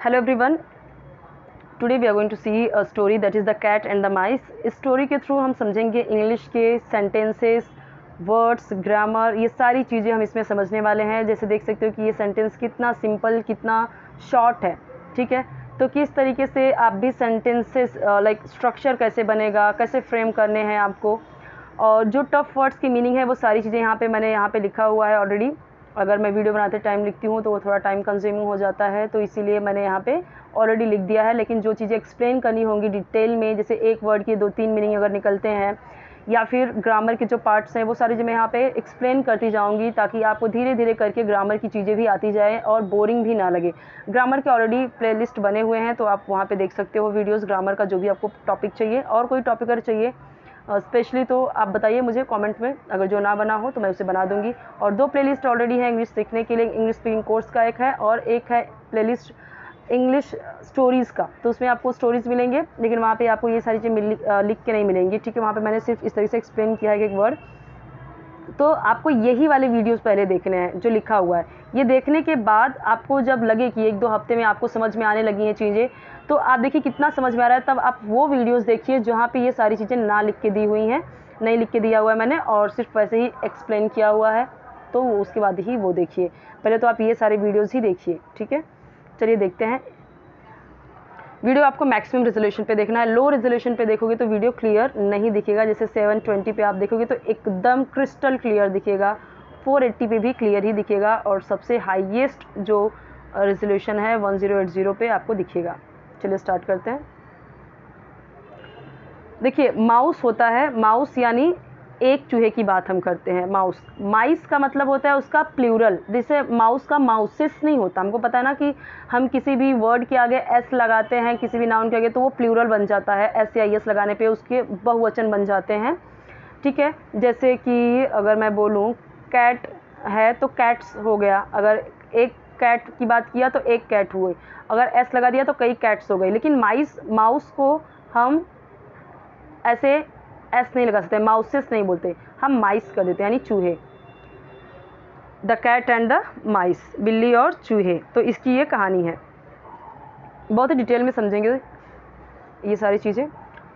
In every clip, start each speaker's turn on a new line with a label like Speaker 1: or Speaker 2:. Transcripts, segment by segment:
Speaker 1: Hello everyone. Today we are going to see a story that is the cat and the mice. इस story के through हम समझेंगे English के sentences, words, grammar, ये सारी चीज़ें हम इसमें समझने वाले हैं। जैसे देख सकते हो कि ये सेंटेंस कितना सिंपल, कितना शॉर्ट है, ठीक है। तो किस तरीके से आप भी सेंटेंसेस लाइक स्ट्रक्चर कैसे बनेगा, कैसे फ्रेम करने हैं आपको, और जो टफ वर्ड्स की मीनिंग है वो सारी चीज़ें मैंने यहाँ पे लिखा हुआ है ऑलरेडी। अगर मैं वीडियो बनाते टाइम लिखती हूँ तो वो थोड़ा टाइम कंज्यूमिंग हो जाता है, तो इसीलिए मैंने यहाँ पे ऑलरेडी लिख दिया है। लेकिन जो चीज़ें एक्सप्लेन करनी होंगी डिटेल में, जैसे एक वर्ड की 2-3 मीनिंग अगर निकलते हैं, या फिर ग्रामर के जो पार्ट्स हैं, वो सारी चीज़ें मैं यहाँ पे एक्सप्लेन करती जाऊँगी, ताकि आपको धीरे धीरे करके ग्रामर की चीज़ें भी आती जाए और बोरिंग भी ना लगे। ग्रामर के ऑलरेडी प्लेलिस्ट बने हुए हैं, तो आप वहाँ पे देख सकते हो वीडियोज़, ग्रामर का जो भी आपको टॉपिक चाहिए। और कोई टॉपिक अगर चाहिए स्पेशली तो आप बताइए मुझे कमेंट में, अगर जो ना बना हो तो मैं उसे बना दूंगी। और 2 प्लेलिस्ट ऑलरेडी है इंग्लिश सीखने के लिए, इंग्लिश स्पीकिंग कोर्स का एक है, और एक है प्लेलिस्ट इंग्लिश स्टोरीज़ का। तो उसमें आपको स्टोरीज़ मिलेंगे, लेकिन वहाँ पे आपको ये सारी चीज़ें लिख के नहीं मिलेंगी, ठीक है। वहाँ पे मैंने सिर्फ इस तरीके से एक्सप्लेन किया है एक वर्ड। तो आपको यही वाले वीडियोस पहले देखने हैं जो लिखा हुआ है। ये देखने के बाद आपको जब लगे कि 1-2 हफ्ते में आपको समझ में आने लगी हैं चीज़ें, तो आप देखिए कितना समझ में आ रहा है, तब आप वो वीडियोस देखिए जहाँ पे ये सारी चीज़ें ना लिख के दी हुई हैं, नहीं लिख के दिया हुआ है मैंने, और सिर्फ वैसे ही एक्सप्लेन किया हुआ है, तो उसके बाद ही वो देखिए। पहले तो आप ये सारे वीडियोज़ ही देखिए, ठीक है। चलिए देखते हैं। वीडियो आपको मैक्सिमम रेजोल्यूशन पे देखना है। लो रेजोल्यूशन पे देखोगे तो वीडियो क्लियर नहीं दिखेगा। जैसे 720 पे आप देखोगे तो एकदम क्रिस्टल क्लियर दिखेगा, 480 पे भी क्लियर ही दिखेगा, और सबसे हाईएस्ट जो रेजोल्यूशन है 1080 पे आपको दिखेगा। चलिए स्टार्ट करते हैं। देखिए माउस होता है, माउस यानी एक चूहे की बात हम करते हैं, माउस। माइस का मतलब होता है उसका प्लूरल, जैसे माउस का माउसेस नहीं होता। हमको पता है ना कि हम किसी भी वर्ड के आगे एस लगाते हैं, किसी भी नाउन के आगे, तो वो प्लूरल बन जाता है। एस या एस लगाने पे उसके बहुवचन बन जाते हैं, ठीक है। जैसे कि अगर मैं बोलूँ कैट है तो कैट्स हो गया, अगर एक कैट की बात किया तो एक कैट हुए, अगर एस लगा दिया तो कई कैट्स हो गई। लेकिन माउस को हम ऐसे एस नहीं लगा सकते, माउसेस नहीं बोलते, हम माइस कर देते हैं, यानी चूहे। The cat and the mice, बिल्ली और चूहे। तो इसकी ये कहानी है, बहुत ही डिटेल में समझेंगे ये सारी चीज़ें।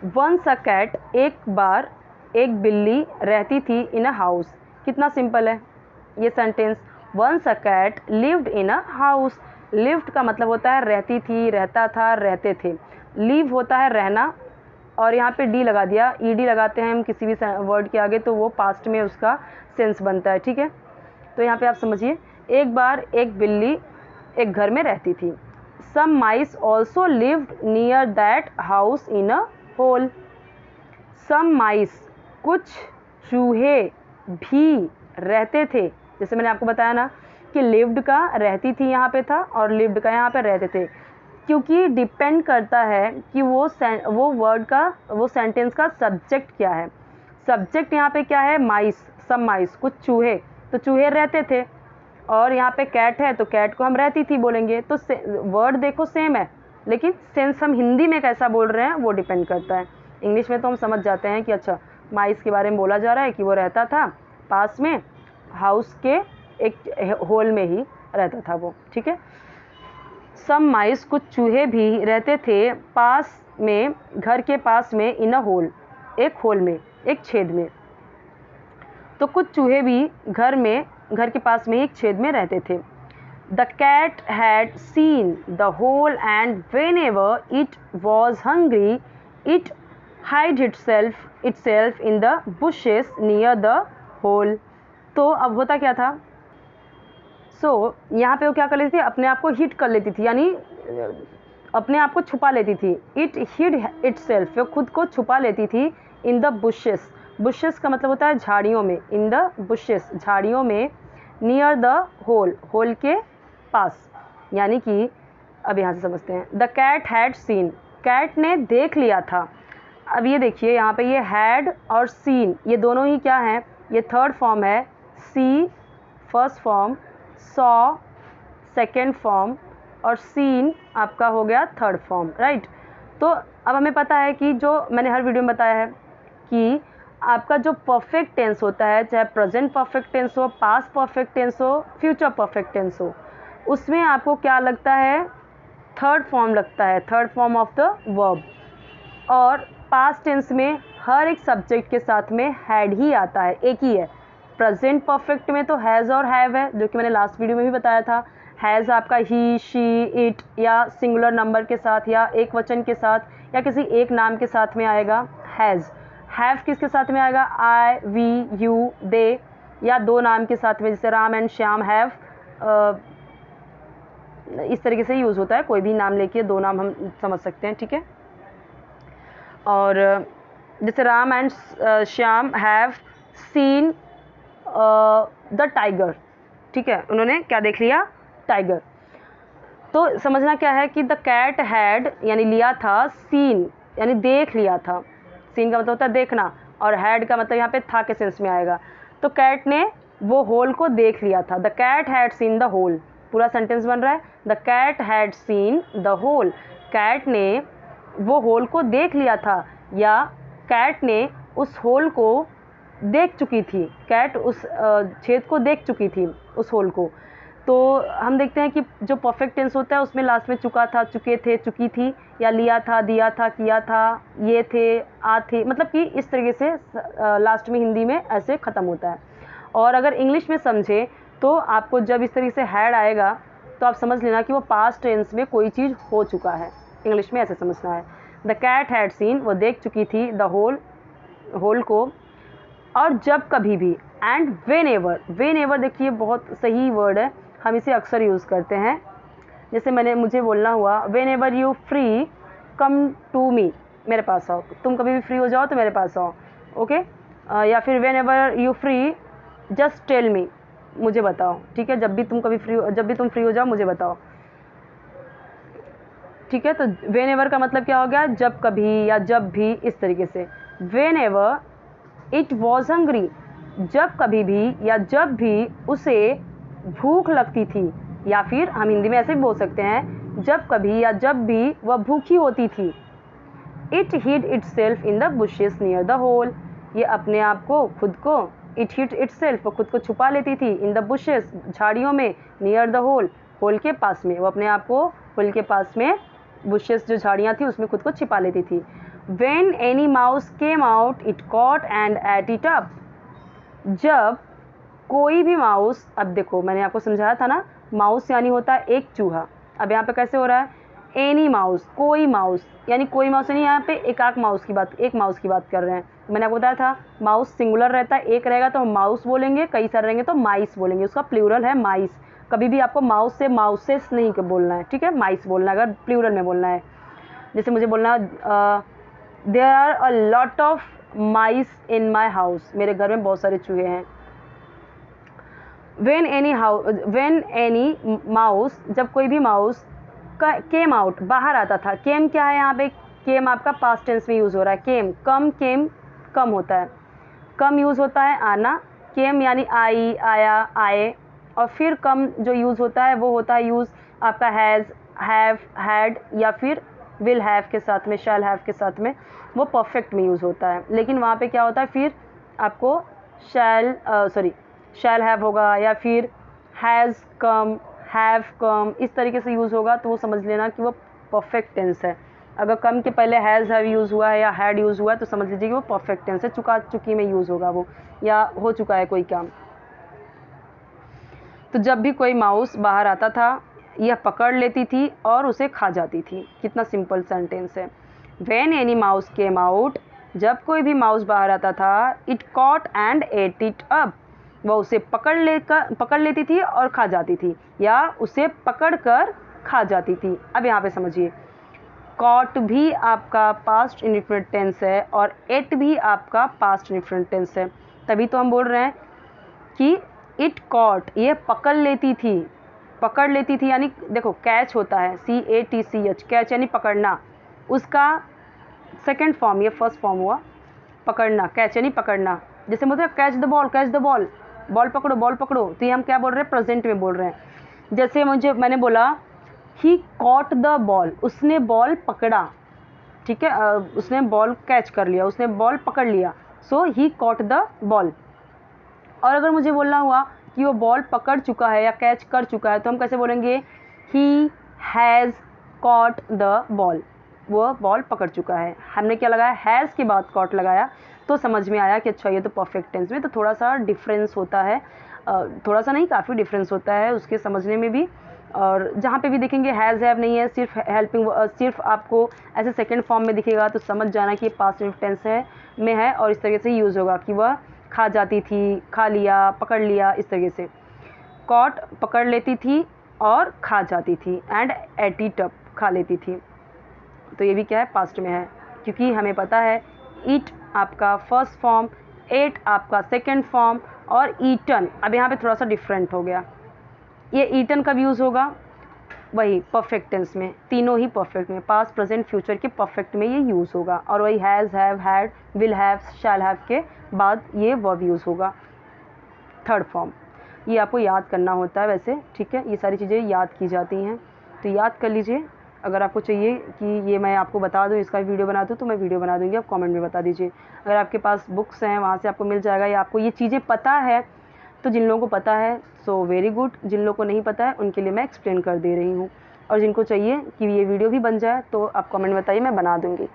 Speaker 1: वंस अ कैट, एक बार एक बिल्ली रहती थी इन अ हाउस। कितना सिंपल है ये sentence. Once a cat lived in a house. Lived का मतलब होता है रहती थी, रहता था, रहते थे। लिव होता है रहना, और यहाँ पे डी लगा दिया, ईडी लगाते हैं हम किसी भी वर्ड के आगे, तो वो पास्ट में उसका सेंस बनता है, ठीक है। तो यहाँ पे आप समझिए, एक बार एक बिल्ली एक घर में रहती थी। Some mice also lived near that house in a hole. Some mice, कुछ चूहे भी रहते थे। जैसे मैंने आपको बताया ना कि लिव्ड का रहती थी यहाँ पे था, और लिव्ड का यहाँ पे रहते थे, क्योंकि डिपेंड करता है कि वो वर्ड का, वो सेंटेंस का सब्जेक्ट क्या है। सब्जेक्ट यहाँ पे क्या है, माइस, सम माइस, कुछ चूहे, तो चूहे रहते थे। और यहाँ पे कैट है तो कैट को हम रहती थी बोलेंगे। तो वर्ड देखो सेम है, लेकिन सेंस हम हिंदी में कैसा बोल रहे हैं वो डिपेंड करता है। इंग्लिश में तो हम समझ जाते हैं कि अच्छा माइस के बारे में बोला जा रहा है कि वो रहता था पास में, हाउस के एक होल में ही रहता था वो, ठीक है। सम माइस, कुछ चूहे भी रहते थे पास में, घर के पास में, इन अ होल, एक होल में, एक छेद में। तो कुछ चूहे भी घर के पास में एक छेद में रहते थे। The cat had seen the hole and whenever it was hungry it hide itself in the bushes near the hole. तो अब होता क्या था, यहाँ पे वो क्या कर लेती थी, अपने आप को हिट कर लेती थी, यानी अपने आप को छुपा लेती थी। इट हिड इटसेल्फ, वो खुद को छुपा लेती थी। इन द बुशेस, बुशेस का मतलब होता है झाड़ियों में, इन द बुशेस, झाड़ियों में, नियर द होल, होल के पास। यानी कि अब यहाँ से समझते हैं, the cat had seen, cat ने देख लिया था। अब ये देखिए यहाँ पे ये हैड और सीन, ये दोनों ही क्या हैं, ये थर्ड फॉर्म है, see first form, saw second form, और सीन आपका हो गया थर्ड फॉर्म, राइट। तो अब हमें पता है कि जो मैंने हर वीडियो में बताया है कि आपका जो परफेक्ट टेंस होता है, चाहे प्रेजेंट परफेक्ट टेंस हो, पास्ट परफेक्ट टेंस हो, फ्यूचर परफेक्ट टेंस हो, उसमें आपको क्या लगता है, थर्ड फॉर्म लगता है, third form of the verb. और पास्ट टेंस में हर एक सब्जेक्ट के साथ में हैड ही आता है, एक ही है। प्रेजेंट परफेक्ट में तो हैज़ और हैव है, जो कि मैंने लास्ट वीडियो में भी बताया था। हैज़ आपका ही, शी, इट या सिंगुलर नंबर के साथ या एक वचन के साथ या किसी एक नाम के साथ में आएगा हैज़। हैव किसके साथ में आएगा? आई, वी, यू, दे या दो नाम के साथ में, जैसे राम एंड श्याम हैव, इस तरीके से यूज़ होता है। कोई भी नाम लेके दो नाम हम समझ सकते हैं, ठीक है। और जैसे Ram and Shyam have seen the tiger, ठीक है, उन्होंने क्या देख लिया? टाइगर। तो समझना क्या है कि द कैट हैड यानी लिया था, सीन यानी देख लिया था। सीन का मतलब होता है देखना, और हैड का मतलब यहाँ पे था के सेंस में आएगा। तो कैट ने वो होल को देख लिया था। The cat had seen the hole, पूरा सेंटेंस बन रहा है the cat had seen the hole. Cat ने वो होल को देख लिया था, या कैट ने उस होल को देख चुकी थी। कैट उस छेद को देख चुकी थी, उस होल को। तो हम देखते हैं कि जो परफेक्ट टेंस होता है उसमें लास्ट में चुका था, चुके थे, चुकी थी, या लिया था, दिया था, किया था, ये थे, आ थे, मतलब कि इस तरीके से लास्ट में हिंदी में ऐसे ख़त्म होता है। और अगर इंग्लिश में समझे तो आपको जब इस तरीके से हैड आएगा तो आप समझ लेना कि वो पास्ट टेंस में कोई चीज़ हो चुका है। इंग्लिश में ऐसे समझना है। द कैट हैड सीन, वो देख चुकी थी, द होल को। और जब कभी भी, एंड वेन एवर देखिए बहुत सही वर्ड है, हम इसे अक्सर यूज़ करते हैं। जैसे मुझे बोलना हुआ whenever you free come to me, मेरे पास आओ, तुम कभी भी फ्री हो जाओ तो मेरे पास आओ, ओके। या फिर whenever you free just tell me, मुझे बताओ, ठीक है, जब भी तुम फ्री हो जाओ मुझे बताओ, ठीक है। तो वेन एवर का मतलब क्या हो गया? जब कभी या जब भी, इस तरीके से। When ever it was hungry, जब कभी भी या जब भी उसे भूख लगती थी, या फिर हम हिंदी में ऐसे भी बोल सकते हैं जब कभी या जब भी वह भूखी होती थी। It hid itself in the bushes near the hole, ये अपने आप को, खुद को, इट हिड इटसेल्फ, वो खुद को छुपा लेती थी, इन द बुशेस, झाड़ियों में, नियर द होल, होल के पास में, वो अपने आप को होल के पास में, बुशेस जो झाड़ियाँ थी उसमें खुद को छिपा लेती थी। When any mouse came out, it caught and ate it up. जब कोई भी माउस, अब देखो मैंने आपको समझाया था ना, माउस यानी होता है एक चूहा। अब यहाँ पे कैसे हो रहा है? एनी माउस, कोई माउस, यानी कोई माउस नहीं, यहाँ पे एक माउस की बात कर रहे हैं। मैंने आपको बताया था माउस सिंगुलर रहता है, एक रहेगा तो हम माउस बोलेंगे, कई सारे रहेंगे तो माइस बोलेंगे, उसका प्लूरल है माइस। कभी भी आपको माउस से माउसेस नहीं बोलना है, ठीक है, माइस बोलना है अगर प्लूरल में बोलना है। जैसे मुझे बोलना there are a lot of mice in my house, मेरे घर में बहुत सारे चूहे हैं। वेन एनी माउस, जब कोई भी माउस का केम आउट, बाहर आता था। केम क्या है यहाँ पे? केम आपका पास्ट टेंस में यूज़ हो रहा है। केम कम होता है, कम यूज़ होता है आना। केम यानी आई, आया, आए। और फिर कम जो यूज़ होता है वो होता है यूज़ आपका हैज़, हैव, हैड या फिर विल हैव के साथ में, शैल हैव के साथ में, वो परफेक्ट में यूज़ होता है। लेकिन वहाँ पे क्या होता है, फिर आपको शैल हैव होगा या फिर हैज़ कम, हैव कम, इस तरीके से यूज़ होगा, तो वो समझ लेना कि वो परफेक्ट टेंस है। अगर कम के पहले हैज़ हैव यूज़ हुआ है या हैड यूज़ हुआ है तो समझ लीजिए कि वो परफेक्ट टेंस है, चुका चुकी में यूज़ होगा वो, या हो चुका है कोई काम। तो जब भी कोई माउस बाहर आता था यह पकड़ लेती थी और उसे खा जाती थी। कितना सिंपल सेंटेंस है। When any mouse came out, जब कोई भी माउस बाहर आता था, it caught and ate it up, वह उसे पकड़ लेती थी और खा जाती थी, या उसे पकड़ कर खा जाती थी। अब यहाँ पे समझिए, caught भी आपका पास्ट इंडिफिनिट टेंस है और ate भी आपका पास्ट इंडिफिनिट टेंस है। तभी तो हम बोल रहे हैं कि it caught, ये पकड़ लेती थी यानी देखो कैच होता है, CATCH, कैच यानी पकड़ना, उसका सेकंड फॉर्म, ये फर्स्ट फॉर्म हुआ पकड़ना, कैच यानी पकड़ना। जैसे मतलब कैच द बॉल, बॉल पकड़ो, तो ये हम क्या बोल रहे हैं? प्रेजेंट में बोल रहे हैं। जैसे मैंने बोला ही कॉट द बॉल, उसने बॉल पकड़ा, ठीक है, उसने बॉल कैच कर लिया, उसने बॉल पकड़ लिया, सो ही कॉट द बॉल। और अगर मुझे बोलना हुआ कि वो बॉल पकड़ चुका है या कैच कर चुका है तो हम कैसे बोलेंगे? He has caught the ball, वो बॉल पकड़ चुका है। हमने क्या लगाया, हैज़ के बाद कॉट लगाया, तो समझ में आया कि अच्छा ये तो परफेक्ट टेंस में, तो थोड़ा सा डिफरेंस होता है, थोड़ा सा नहीं काफ़ी डिफरेंस होता है उसके समझने में भी। और जहाँ पे भी देखेंगे हैज़ हैव नहीं है, सिर्फ हेल्पिंग, सिर्फ आपको ऐसे सेकंड फॉर्म में दिखेगा तो समझ जाना कि पास्ट टेंस है में है, और इस तरीके से यूज़ होगा कि वह खा जाती थी, खा लिया, पकड़ लिया, इस तरीके से। कॉट पकड़ लेती थी और खा जाती थी, एंड एट इट अप खा लेती थी, तो ये भी क्या है, पास्ट में है, क्योंकि हमें पता है ईट आपका फर्स्ट फॉर्म, एट आपका सेकंड फॉर्म, और ईटन अब यहाँ पे थोड़ा सा डिफरेंट हो गया। ये ईटन कब यूज़ होगा, वही परफेक्ट टेंस में, तीनों ही परफेक्ट में, पास्ट प्रेजेंट फ्यूचर के परफेक्ट में ये यूज़ होगा, और वही has have had will have shall have के बाद ये वर्ब यूज़ होगा, थर्ड फॉर्म। ये आपको याद करना होता है वैसे, ठीक है, ये सारी चीज़ें याद की जाती हैं, तो याद कर लीजिए। अगर आपको चाहिए कि ये मैं आपको बता दूँ, इसका वीडियो बना दूँ, तो मैं वीडियो बना दूँगी, आप कमेंट में बता दीजिए। अगर आपके पास बुक्स हैं वहाँ से आपको मिल जाएगा, या आपको ये चीज़ें पता है, तो जिन लोगों को पता है सो वेरी गुड, जिन लोगों को नहीं पता है उनके लिए मैं एक्सप्लेन कर दे रही हूँ, और जिनको चाहिए कि ये वीडियो भी बन जाए तो आप कमेंट में बताइए, मैं बना दूँगी।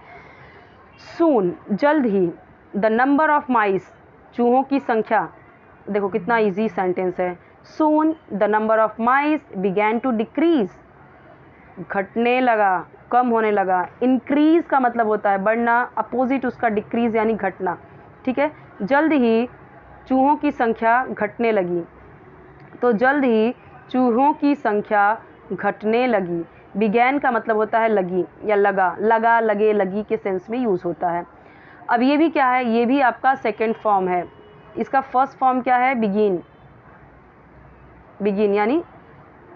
Speaker 1: सून जल्द ही, द नंबर ऑफ माइस चूहों की संख्या, देखो कितना इजी सेंटेंस है। Soon the number of mice began to decrease, घटने लगा, कम होने लगा। इंक्रीज का मतलब होता है बढ़ना, अपोजिट उसका डिक्रीज यानी घटना, ठीक है। जल्द ही चूहों की संख्या घटने लगी, तो जल्द ही चूहों की संख्या घटने लगी। बिगैन का मतलब होता है लगी या लगा, लगा, लगे, लगी के सेंस में यूज़ होता है। अब ये भी क्या है, ये भी आपका सेकेंड फॉर्म है। इसका फर्स्ट फॉर्म क्या है, बिगिन, बिगिन यानी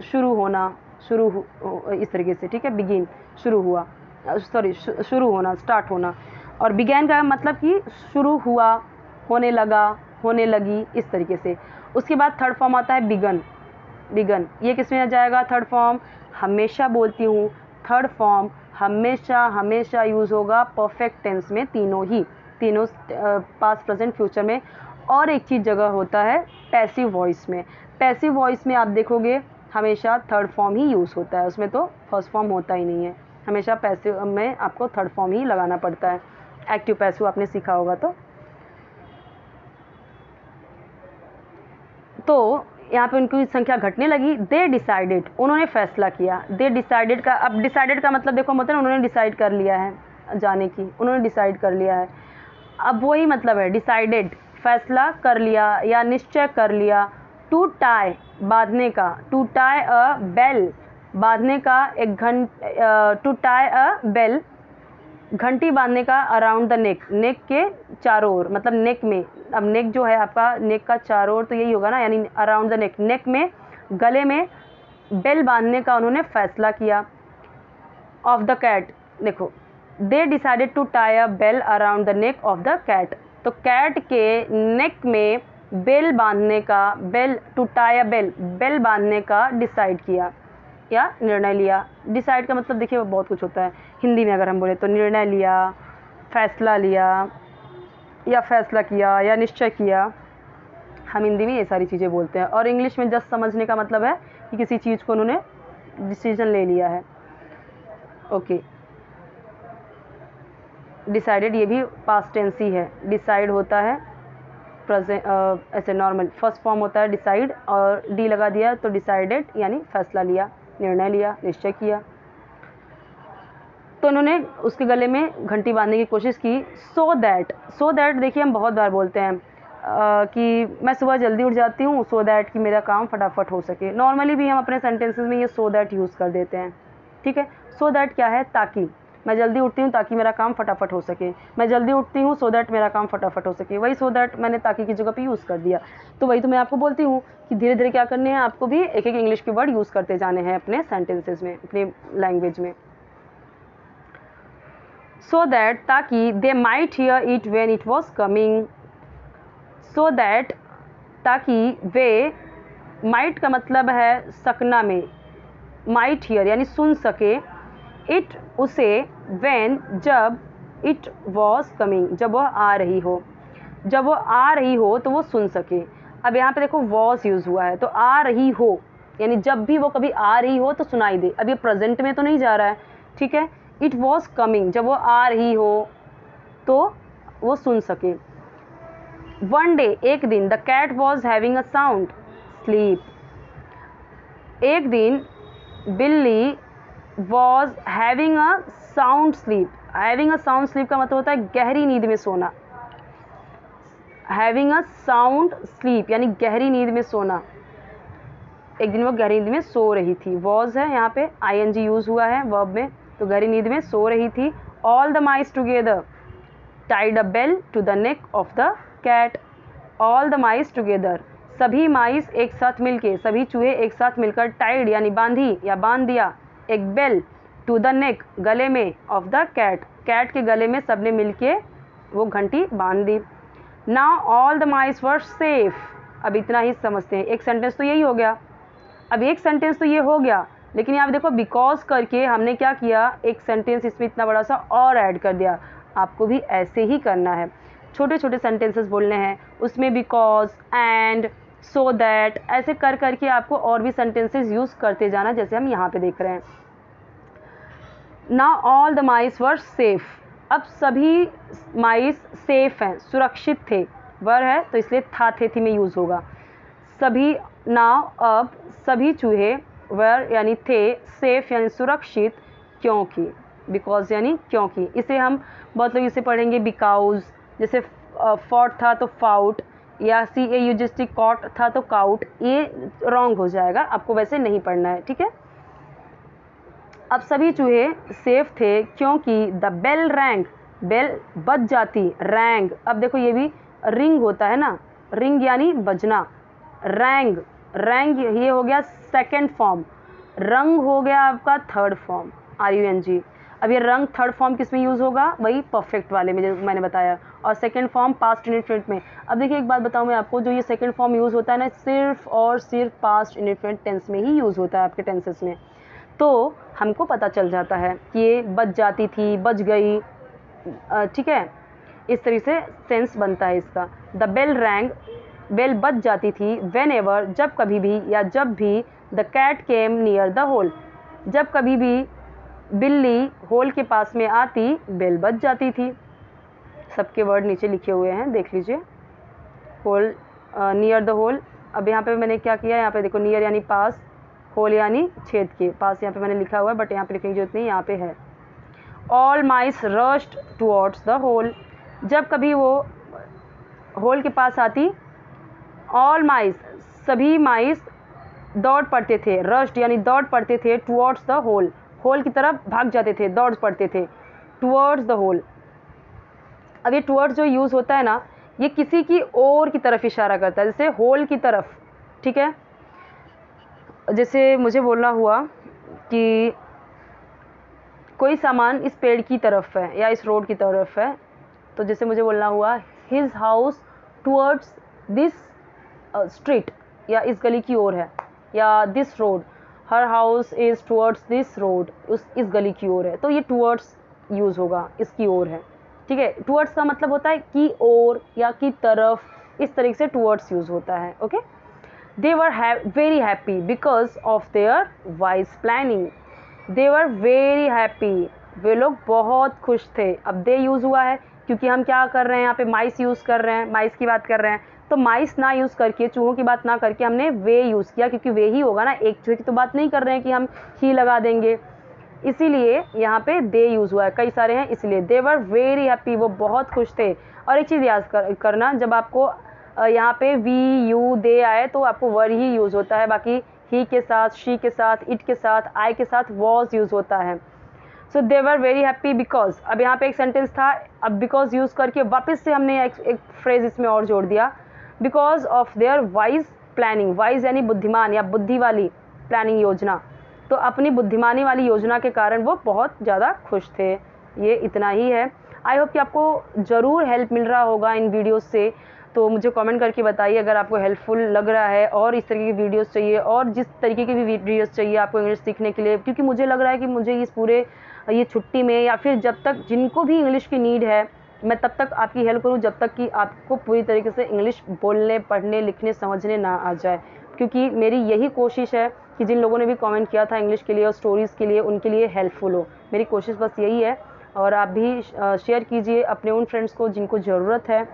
Speaker 1: शुरू होना, इस तरीके से, ठीक है। बिगिन शुरू हुआ, सॉरी शुरू होना, स्टार्ट होना, और बिगैन का मतलब कि शुरू हुआ, होने लगा, होने लगी, इस तरीके से। उसके बाद थर्ड फॉर्म आता है बिगन, बिगन ये किस में आ जाएगा, थर्ड फॉर्म। हमेशा बोलती हूँ थर्ड फॉर्म हमेशा हमेशा यूज़ होगा परफेक्ट टेंस में, तीनों पास्ट प्रेजेंट फ्यूचर में। और एक चीज़ जगह होता है पैसिव वॉइस में, पैसिव वॉइस में आप देखोगे हमेशा थर्ड फॉर्म ही यूज़ होता है, उसमें तो फर्स्ट फॉर्म होता ही नहीं है, हमेशा पैसिव में आपको थर्ड फॉर्म ही लगाना पड़ता है। एक्टिव पैसिव आपने सीखा होगा तो यहाँ पे उनकी संख्या घटने लगी। दे डिसाइडेड, उन्होंने फैसला किया। दे डिसाइडेड का, अब डिसाइडेड का मतलब देखो मतलब उन्होंने डिसाइड कर लिया है जाने की, उन्होंने डिसाइड कर लिया है, अब वही मतलब है डिसाइडेड, फैसला कर लिया या निश्चय कर लिया। टू टाई, बांधने का, टू टाई अ बेल, बांधने का एक टू टाई अ बेल, घंटी बांधने का, अराउंड द नेक, नेक के चारों ओर, मतलब नेक में, अब नेक जो है आपका नेक का चारों ओर तो यही होगा ना, यानी अराउंड द नेक, नेक में, गले में बेल बांधने का उन्होंने फैसला किया। ऑफ द कैट, देखो they decided to tie a bell around the neck of the cat, तो कैट के नेक में बेल बांधने का, bell to tie a bell, bell बांधने का डिसाइड किया या निर्णय लिया। डिसाइड का मतलब देखिए बहुत कुछ होता है, हिंदी में अगर हम बोले तो निर्णय लिया, फैसला लिया, या फैसला किया या निश्चय किया, हम हिंदी में ये सारी चीज़ें बोलते हैं। और इंग्लिश में जस्ट समझने का मतलब है कि किसी चीज़ को उन्होंने डिसीजन ले लिया है। ओके, डिसाइडेड ये भी पास्ट टेंस ही है, डिसाइड होता है प्रेजेंट, ऐसे नॉर्मल फर्स्ट फॉर्म होता है डिसाइड, और डी लगा दिया तो डिसाइडेड यानी फैसला लिया, निर्णय लिया, निश्चय किया। तो उन्होंने उसके गले में घंटी बांधने की कोशिश की। सो दैट देखिए हम बहुत बार बोलते हैं कि मैं सुबह जल्दी उठ जाती हूँ सो दैट कि मेरा काम फटाफट हो सके। नॉर्मली भी हम अपने सेंटेंसेस में ये सो दैट यूज़ कर देते हैं, ठीक है। सो दैट क्या है, ताकि, मैं जल्दी उठती हूँ ताकि मेरा काम फटाफट हो सके, मैं जल्दी उठती हूँ सो दैट मेरा काम फटाफट हो सके, वही सो दैट मैंने ताकि की जगह पे यूज़ कर दिया। तो वही तो मैं आपको बोलती हूँ कि धीरे धीरे क्या करने हैं, आपको भी एक एक इंग्लिश के वर्ड यूज़ करते जाने हैं अपने सेंटेंसेज में, अपने लैंग्वेज में। सो दैट, ताकि, they might here it when it was coming, so that ताकि, वे, माइट का मतलब है सकना में, माइट हियर यानी सुन सके, इट उसे, व्हेन जब, इट वॉज कमिंग जब वह आ रही हो, जब वो आ रही हो तो वो सुन सके। अब यहाँ पे देखो वॉज यूज़ हुआ है तो आ रही हो, यानी जब भी वो कभी आ रही हो तो सुनाई दे। अब ये प्रेजेंट में तो नहीं जा रहा है, ठीक है। इट वॉज कमिंग, जब वो आ रही हो तो वो सुन सके। वन डे, एक दिन, the cat was having a sound sleep, एक दिन बिल्ली was having a sound sleep. Having a sound sleep का मतलब होता है गहरी नींद में सोना। हैविंग अ साउंड स्लीप यानी गहरी नींद में सोना। एक दिन वो गहरी नींद में सो रही थी। वॉज है यहाँ पे, ing यूज हुआ है वर्ब में, तो गहरी नींद में सो रही थी। All the mice together tied a bell to the neck of the cat. All the mice together, सभी माइस एक साथ मिलके, सभी चूहे एक साथ मिलकर, टाइड यानी बांधी या बांध दिया, एक बेल टू द नेक गले में, ऑफ द कैट कैट के गले में सबने मिलके वो घंटी बांध दी। Now all the mice were safe. अब इतना ही समझते हैं, एक सेंटेंस तो यही हो गया। अब एक सेंटेंस तो ये हो गया, लेकिन यहाँ देखो बिकॉज करके हमने क्या किया, एक सेंटेंस इसमें इतना बड़ा सा और ऐड कर दिया। आपको भी ऐसे ही करना है, छोटे छोटे सेंटेंसेस बोलने हैं, उसमें बिकॉज, एंड, सो दैट, ऐसे कर करके आपको और भी सेंटेंसेस यूज़ करते जाना, जैसे हम यहाँ पे देख रहे हैं। Now all the mice were safe, अब सभी माइस सेफ हैं, सुरक्षित थे। वर है तो इसलिए था थे थी में यूज़ होगा। सभी, नाउ अब सभी चूहे, वर यानी थे, सेफ यानी सुरक्षित, क्योंकि, बिकॉज यानी क्योंकि। इसे हम बहुत लोग इसे पढ़ेंगे बिकाउज, जैसे फॉट था तो फाउट, या CAUT कॉट था तो काउट, ये रॉन्ग हो जाएगा, आपको वैसे नहीं पढ़ना है, ठीक है। अब सभी चूहे सेफ थे क्योंकि द बेल रैंग, बेल बज जाती, रैंग, अब देखो ये भी रिंग होता है ना, रिंग यानी बजना, रैंग, रैंग ये हो गया सेकंड फॉर्म, रंग हो गया आपका थर्ड फॉर्म, RUNG। अब ये रंग थर्ड फॉर्म किस में यूज़ होगा, वही परफेक्ट वाले में जो मैंने बताया, और सेकंड फॉर्म पास्ट इंडेफिनिट में। अब देखिए एक बात बताऊँ मैं आपको, जो ये सेकंड फॉर्म यूज़ होता है ना, सिर्फ और सिर्फ पास्ट इंडेफिनिट टेंस में ही यूज़ होता है आपके टेंसेस में। तो हमको पता चल जाता है कि ये बच जाती थी, बच गई, ठीक है, इस तरीके से सेंस बनता है इसका। द बेल रैंग, बेल बच जाती थी, वेन एवर, जब कभी भी, या जब भी, the cat came near the hole, जब कभी भी बिल्ली होल के पास में आती, बेल बच जाती थी। सबके वर्ड नीचे लिखे हुए हैं, देख लीजिए। होल, नियर द होल, अब यहाँ पे मैंने क्या किया, यहाँ पे देखो, नियर यानी पास, होल यानी छेद के पास, यहाँ पे मैंने लिखा हुआ है, बट यहाँ पे लिखने की जरूरत नहीं, यहाँ पे है। All mice rushed towards the hole, जब कभी वो होल के पास आती, ऑल माइस, सभी माइस दौड़ पड़ते थे, रश्ड यानी दौड़ पड़ते थे, टुवर्ड्स द होल, होल की तरफ भाग जाते थे, दौड़ पड़ते थे, टुवर्ड्स द होल। अब ये टुवर्ड्स जो यूज़ होता है ना, ये किसी की ओर की तरफ इशारा करता है, जैसे होल की तरफ, ठीक है। जैसे मुझे बोलना हुआ कि कोई सामान इस पेड़ की तरफ है या इस रोड की तरफ है, तो जैसे मुझे बोलना हुआ his house towards this street, या इस गली की ओर है, या this road, her house is towards this road, इस गली की ओर है, तो ये टुवर्ड्स यूज़ होगा, इसकी ओर है, ठीक है। टुवर्ड्स का मतलब होता है की ओर या की तरफ, इस तरीके से टुवर्ड्स यूज़ होता है, okay. They were very happy because of their wise planning. They were very happy. वे लोग बहुत खुश थे। अब दे यूज़ हुआ है क्योंकि हम क्या कर रहे हैं, यहाँ पे माइस यूज़ कर रहे हैं, माइस की बात कर रहे हैं, तो माइस ना यूज़ करके, चूहों की बात ना करके हमने वे यूज़ किया, क्योंकि वे ही होगा ना, एक चूहे की तो बात नहीं कर रहे हैं कि हम ही लगा देंगे, इसीलिए यहाँ पे दे यूज़ हुआ है, कई सारे हैं इसलिए। दे वर वेरी हैप्पी, वो बहुत खुश थे। और एक चीज़ याद करना, जब आपको यहाँ पे वी, यू, दे आए तो आपको वर ही यूज़ होता है, बाकी ही के साथ, शी के साथ, इट के साथ, आई के साथ वॉज यूज़ होता है। सो दे वर वेरी हैप्पी बिकॉज, अब यहाँ पे एक सेंटेंस था, अब बिकॉज यूज़ करके वापस से हमने एक फ्रेज इसमें और जोड़ दिया, because of their wise planning. Wise यानी बुद्धिमान या बुद्धि वाली प्लानिंग, योजना, तो अपनी बुद्धिमानी वाली योजना के कारण वो बहुत ज़्यादा खुश थे। ये इतना ही है। आई होप कि आपको ज़रूर हेल्प मिल रहा होगा इन वीडियोज़ से, तो मुझे कमेंट करके बताइए अगर आपको हेल्पफुल लग रहा है, और इस तरीके की वीडियोस चाहिए, और जिस तरीके की भी वीडियोस चाहिए आपको इंग्लिश सीखने के लिए, क्योंकि मुझे लग रहा है कि मुझे इस पूरे ये छुट्टी में, या फिर जब तक जिनको भी इंग्लिश की नीड है, मैं तब तक आपकी हेल्प करूँ, जब तक कि आपको पूरी तरीके से इंग्लिश बोलने, पढ़ने, लिखने, समझने ना आ जाए। क्योंकि मेरी यही कोशिश है कि जिन लोगों ने भी कमेंट किया था इंग्लिश के लिए और स्टोरीज़ के लिए, उनके लिए हेल्पफुल हो। मेरी कोशिश बस यही है। और आप भी शेयर कीजिए अपने उन फ्रेंड्स को जिनको ज़रूरत है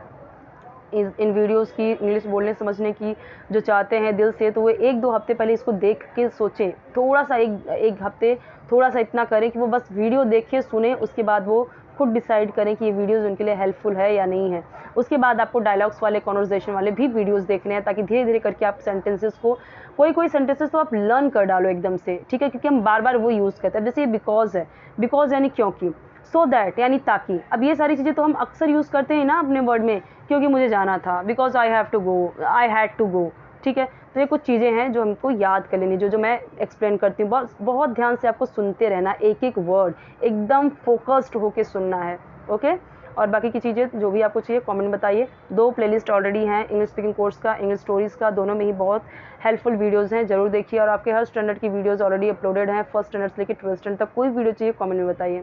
Speaker 1: इन वीडियोस की, इंग्लिश बोलने समझने की, जो चाहते हैं दिल से, तो वो 1-2 हफ्ते पहले इसको देख के सोचें। थोड़ा सा एक हफ्ते थोड़ा सा इतना करें कि वो बस वीडियो देखें, सुने, उसके बाद वो खुद डिसाइड करें कि ये वीडियोज़ उनके लिए हेल्पफुल है या नहीं है। उसके बाद आपको डायलॉग्स वाले, कॉन्वर्सेशन वाले भी वीडियोज़ देखने हैं, ताकि धीरे धीरे करके आप सेंटेंसेस को, कोई सेंटेंसेस तो आप लर्न कर डालो एकदम से, ठीक है, क्योंकि हम बार बार वो यूज़ करते हैं। जैसे ये बिकॉज है, बिकॉज यानी क्योंकि, सो दैट यानी ताकि। अब ये सारी चीज़ें तो हम अक्सर यूज़ करते हैं ना अपने वर्ड में, क्योंकि मुझे जाना था, because I have to go, I had to go, ठीक है। तो ये कुछ चीज़ें हैं जो हमको याद कर लेनी, जो मैं एक्सप्लेन करती हूँ। बहुत ध्यान से आपको सुनते रहना, एक एक वर्ड एकदम फोकस्ड होके सुनना है, ओके। और बाकी की चीज़ें जो भी आपको चाहिए कमेंट बताइए। 2 प्लेलिस्ट ऑलरेडी हैं, इंग्लिश स्पीकिंग कोर्स का, इंग्लिश स्टोरीज़ का, दोनों में ही बहुत हेल्पफुल वीडियोज़ हैं, जरूर देखिए। और आपके हर स्टैंडर्ड की वीडियोज़ ऑलरेडी अपलोडेड हैं, फर्स्ट स्टैंडर्ड से लेकर 12th स्टैंडर्ड तक। कोई वीडियो चाहिए कमेंट में बताइए।